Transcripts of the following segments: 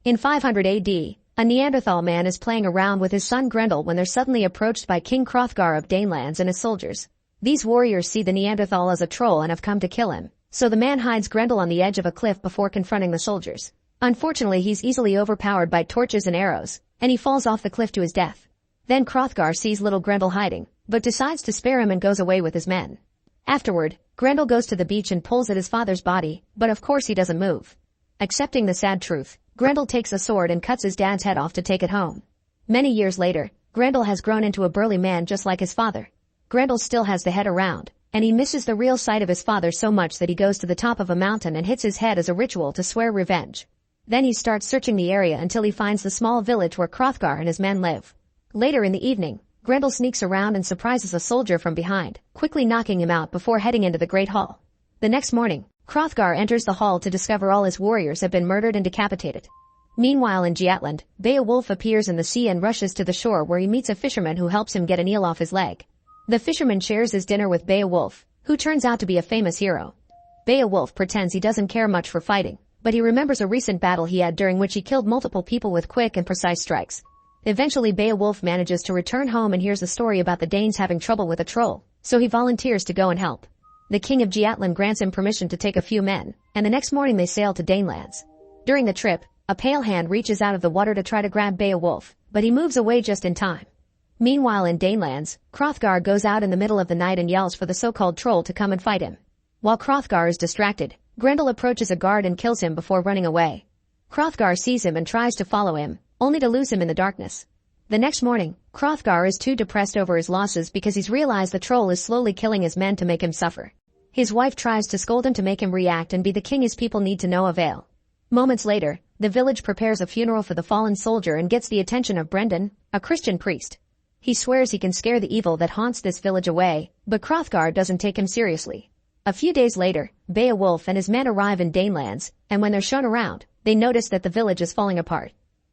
In 500 AD, a Neanderthal man is playing around with his son Grendel when they're suddenly approached by King Hrothgar of Danelands and his soldiers. These warriors see the Neanderthal as a troll and have come to kill him, so the man hides Grendel on the edge of a cliff before confronting the soldiers. Unfortunately, he's easily overpowered by torches and arrows, and he falls off the cliff to his death. Then Hrothgar sees little Grendel hiding, but decides to spare him and goes away with his men. Afterward, Grendel goes to the beach and pulls at his father's body, but of course he doesn't move. Accepting the sad truth, Grendel takes a sword and cuts his dad's head off to take it home. Many years later, Grendel has grown into a burly man just like his father. Grendel still has the head around, and he misses the real sight of his father so much that he goes to the top of a mountain and hits his head as a ritual to swear revenge. Then he starts searching the area until he finds the small village where Hrothgar and his men live. Later in the evening, Grendel sneaks around and surprises a soldier from behind, quickly knocking him out before heading into the Great Hall. The next morning, Hrothgar enters the hall to discover all his warriors have been murdered and decapitated. Meanwhile in Geatland, Beowulf appears in the sea and rushes to the shore where he meets a fisherman who helps him get an eel off his leg. The fisherman shares his dinner with Beowulf, who turns out to be a famous hero. Beowulf pretends he doesn't care much for fighting, but he remembers a recent battle he had during which he killed multiple people with quick and precise strikes. Eventually Beowulf manages to return home and hears a story about the Danes having trouble with a troll, so he volunteers to go and help. The king of Geatland grants him permission to take a few men, and the next morning they sail to Danelands. During the trip, a pale hand reaches out of the water to try to grab Beowulf, but he moves away just in time. Meanwhile in Danelands, Hrothgar goes out in the middle of the night and yells for the so-called troll to come and fight him. While Hrothgar is distracted, Grendel approaches a guard and kills him before running away. Hrothgar sees him and tries to follow him, only to lose him in the darkness. The next morning, Hrothgar is too depressed over his losses because he's realized the troll is slowly killing his men to make him suffer. His wife tries to scold him to make him react and be the king his people need to no avail. Moments later, the village prepares a funeral for the fallen soldier and gets the attention of Brendan, a Christian priest. He swears he can scare the evil that haunts this village away, but Hrothgar doesn't take him seriously. A few days later, Beowulf and his men arrive in Danelands, and when they're shown around, they notice that the village is falling apart.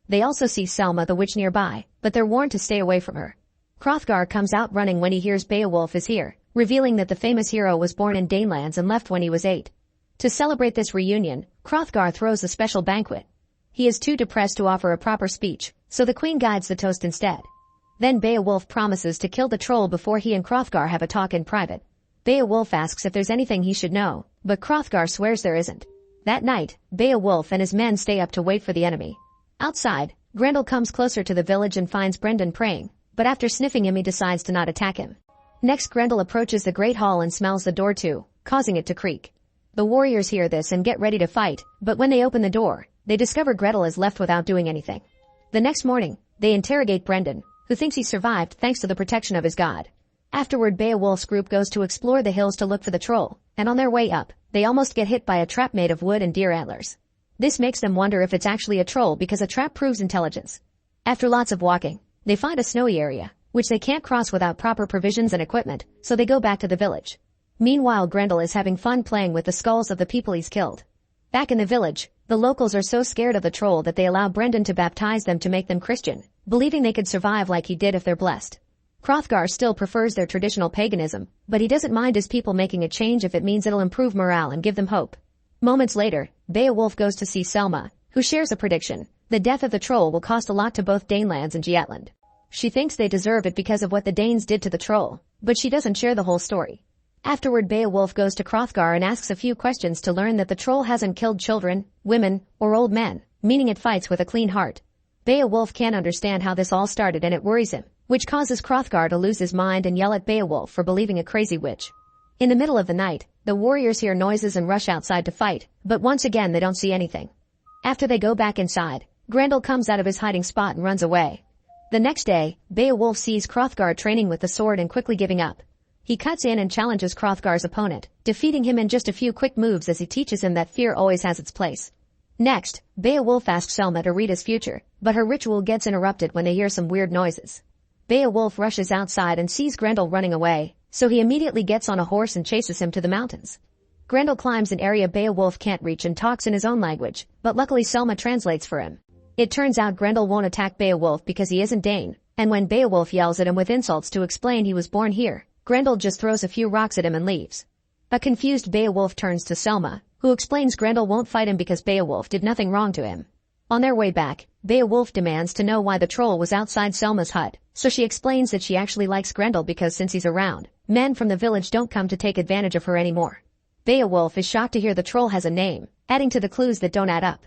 They also see Selma the witch nearby, but they're warned to stay away from her. Hrothgar comes out running when he hears Beowulf is here, revealing that the famous hero was born in Danelands and left when he was 8. To celebrate this reunion, Hrothgar throws a special banquet. He is too depressed to offer a proper speech, so the queen guides the toast instead. Then Beowulf promises to kill the troll before he and Hrothgar have a talk in private. Beowulf asks if there's anything he should know, but Hrothgar swears there isn't. That night, Beowulf and his men stay up to wait for the enemy. Outside, Grendel comes closer to the village and finds Brendan praying, but after sniffing him he decides to not attack him. Next Grendel approaches the Great Hall and smells the door too, causing it to creak. The warriors hear this and get ready to fight, but when they open the door, they discover Grendel is left without doing anything. The next morning, they interrogate Brendan, who thinks he survived thanks to the protection of his god. Afterward Beowulf's group goes to explore the hills to look for the troll, and on their way up, they almost get hit by a trap made of wood and deer antlers. This makes them wonder if it's actually a troll because a trap proves intelligence. After lots of walking, they find a snowy area, which they can't cross without proper provisions and equipment, so they go back to the village. Meanwhile Grendel is having fun playing with the skulls of the people he's killed. Back in the village, the locals are so scared of the troll that they allow Brendan to baptize them to make them Christian, believing they could survive like he did if they're blessed. Hrothgar still prefers their traditional paganism, but he doesn't mind his people making a change if it means it'll improve morale and give them hope. Moments later, Beowulf goes to see Selma, who shares a prediction. The death of the troll will cost a lot to both Danelands and Geatland. She thinks they deserve it because of what the Danes did to the troll, but she doesn't share the whole story. Afterward Beowulf goes to Hrothgar and asks a few questions to learn that the troll hasn't killed children, women, or old men, meaning it fights with a clean heart. Beowulf can't understand how this all started and it worries him, which causes Hrothgar to lose his mind and yell at Beowulf for believing a crazy witch. In the middle of the night, the warriors hear noises and rush outside to fight, but once again they don't see anything. After they go back inside, Grendel comes out of his hiding spot and runs away. The next day, Beowulf sees Hrothgar training with the sword and quickly giving up. He cuts in and challenges Hrothgar's opponent, defeating him in just a few quick moves as he teaches him that fear always has its place. Next, Beowulf asks Selma to read his future, but her ritual gets interrupted when they hear some weird noises. Beowulf rushes outside and sees Grendel running away, so he immediately gets on a horse and chases him to the mountains. Grendel climbs an area Beowulf can't reach and talks in his own language, but luckily Selma translates for him. It turns out Grendel won't attack Beowulf because he isn't Dane, and when Beowulf yells at him with insults to explain he was born here, Grendel just throws a few rocks at him and leaves. A confused Beowulf turns to Selma, who explains Grendel won't fight him because Beowulf did nothing wrong to him. On their way back, Beowulf demands to know why the troll was outside Selma's hut, so she explains that she actually likes Grendel because since he's around, men from the village don't come to take advantage of her anymore. Beowulf is shocked to hear the troll has a name, adding to the clues that don't add up.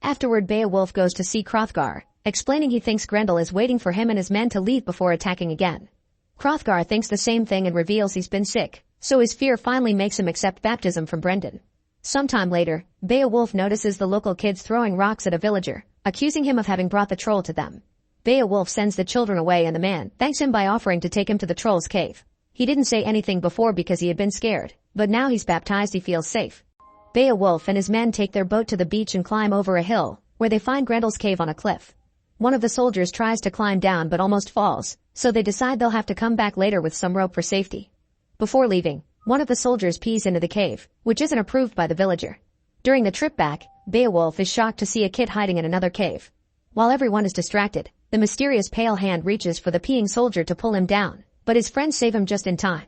Afterward, Beowulf goes to see Hrothgar, explaining he thinks Grendel is waiting for him and his men to leave before attacking again. Hrothgar thinks the same thing and reveals he's been sick, so his fear finally makes him accept baptism from Brendan. Sometime later, Beowulf notices the local kids throwing rocks at a villager, accusing him of having brought the troll to them. Beowulf sends the children away and the man thanks him by offering to take him to the troll's cave. He didn't say anything before because he had been scared, but now he's baptized he feels safe. Beowulf and his men take their boat to the beach and climb over a hill, where they find Grendel's cave on a cliff. One of the soldiers tries to climb down but almost falls, so they decide they'll have to come back later with some rope for safety. Before leaving, one of the soldiers pees into the cave, which isn't approved by the villager. During the trip back, Beowulf is shocked to see a kid hiding in another cave. While everyone is distracted, the mysterious pale hand reaches for the peeing soldier to pull him down, but his friends save him just in time.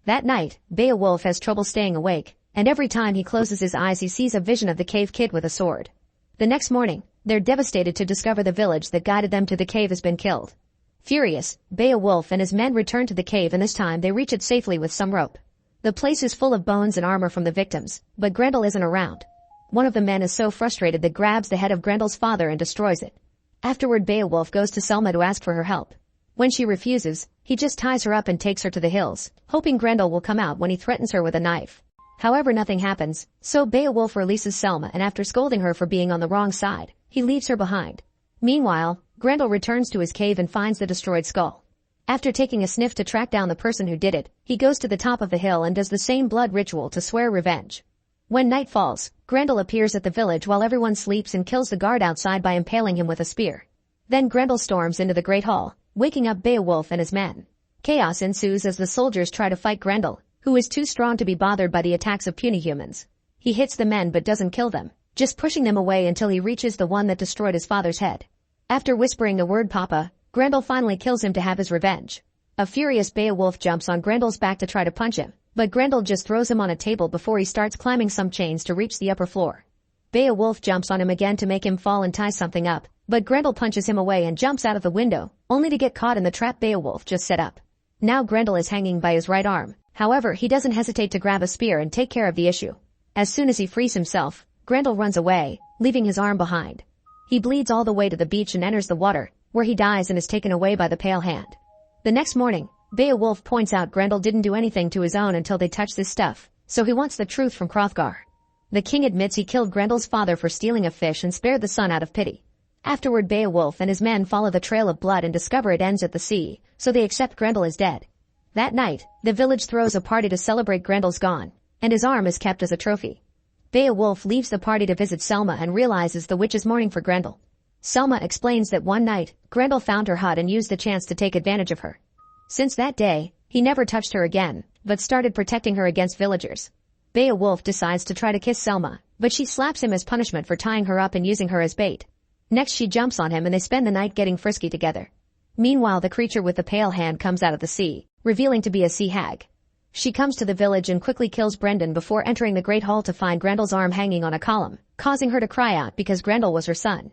That night, Beowulf has trouble staying awake, and every time he closes his eyes he sees a vision of the cave kid with a sword. The next morning, they're devastated to discover the village that guided them to the cave has been killed. Furious, Beowulf and his men return to the cave and this time they reach it safely with some rope. The place is full of bones and armor from the victims, but Grendel isn't around. One of the men is so frustrated that grabs the head of Grendel's father and destroys it. Afterward, Beowulf goes to Selma to ask for her help. When she refuses, he just ties her up and takes her to the hills, hoping Grendel will come out when he threatens her with a knife. However, nothing happens, so Beowulf releases Selma and after scolding her for being on the wrong side, he leaves her behind. Meanwhile, Grendel returns to his cave and finds the destroyed skull. After taking a sniff to track down the person who did it, he goes to the top of the hill and does the same blood ritual to swear revenge. When night falls, Grendel appears at the village while everyone sleeps and kills the guard outside by impaling him with a spear. Then Grendel storms into the Great Hall, waking up Beowulf and his men. Chaos ensues as the soldiers try to fight Grendel, who is too strong to be bothered by the attacks of puny humans. He hits the men but doesn't kill them, just pushing them away until he reaches the one that destroyed his father's head. After whispering the word Papa, Grendel finally kills him to have his revenge. A furious Beowulf jumps on Grendel's back to try to punch him, but Grendel just throws him on a table before he starts climbing some chains to reach the upper floor. Beowulf jumps on him again to make him fall and tie something up, but Grendel punches him away and jumps out of the window, only to get caught in the trap Beowulf just set up. Now Grendel is hanging by his right arm. However, he doesn't hesitate to grab a spear and take care of the issue. As soon as he frees himself, Grendel runs away, leaving his arm behind. He bleeds all the way to the beach and enters the water, where he dies and is taken away by the pale hand. The next morning, Beowulf points out Grendel didn't do anything to his own until they touched this stuff, so he wants the truth from Hrothgar. The king admits he killed Grendel's father for stealing a fish and spared the son out of pity. Afterward, Beowulf and his men follow the trail of blood and discover it ends at the sea, so they accept Grendel is dead. That night, the village throws a party to celebrate Grendel's gone, and his arm is kept as a trophy. Beowulf leaves the party to visit Selma and realizes the witch is mourning for Grendel. Selma explains that one night, Grendel found her hut and used the chance to take advantage of her. Since that day, he never touched her again, but started protecting her against villagers. Beowulf decides to try to kiss Selma, but she slaps him as punishment for tying her up and using her as bait. Next she jumps on him and they spend the night getting frisky together. Meanwhile, the creature with the pale hand comes out of the sea, revealing to be a sea hag. She comes to the village and quickly kills Brendan before entering the Great Hall to find Grendel's arm hanging on a column, causing her to cry out because Grendel was her son.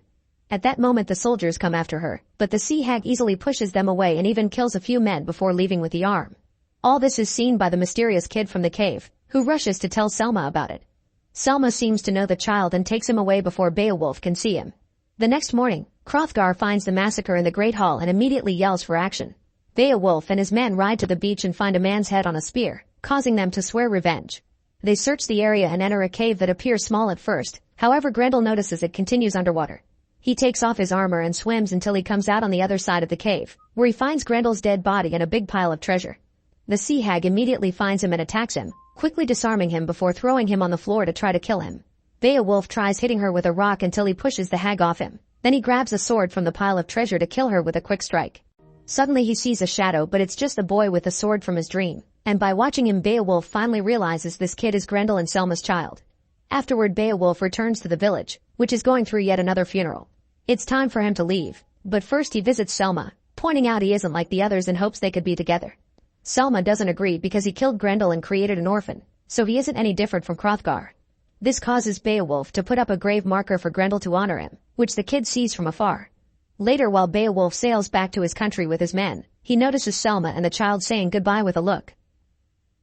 At that moment the soldiers come after her, but the sea hag easily pushes them away and even kills a few men before leaving with the arm. All this is seen by the mysterious kid from the cave, who rushes to tell Selma about it. Selma seems to know the child and takes him away before Beowulf can see him. The next morning, Hrothgar finds the massacre in the Great Hall and immediately yells for action. Beowulf and his men ride to the beach and find a man's head on a spear, causing them to swear revenge. They search the area and enter a cave that appears small at first, however Grendel notices it continues underwater. He takes off his armor and swims until he comes out on the other side of the cave, where he finds Grendel's dead body and a big pile of treasure. The sea hag immediately finds him and attacks him, quickly disarming him before throwing him on the floor to try to kill him. Beowulf tries hitting her with a rock until he pushes the hag off him. Then he grabs a sword from the pile of treasure to kill her with a quick strike. Suddenly he sees a shadow, but it's just the boy with the sword from his dream, and by watching him Beowulf finally realizes this kid is Grendel and Selma's child. Afterward Beowulf returns to the village, which is going through yet another funeral. It's time for him to leave, but first he visits Selma, pointing out he isn't like the others and hopes they could be together. Selma doesn't agree because he killed Grendel and created an orphan, so he isn't any different from Hrothgar. This causes Beowulf to put up a grave marker for Grendel to honor him, which the kid sees from afar. Later, while Beowulf sails back to his country with his men, he notices Selma and the child saying goodbye with a look.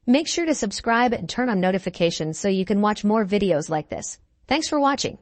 Make sure to subscribe and turn on notifications so you can watch more videos like this. Thanks for watching.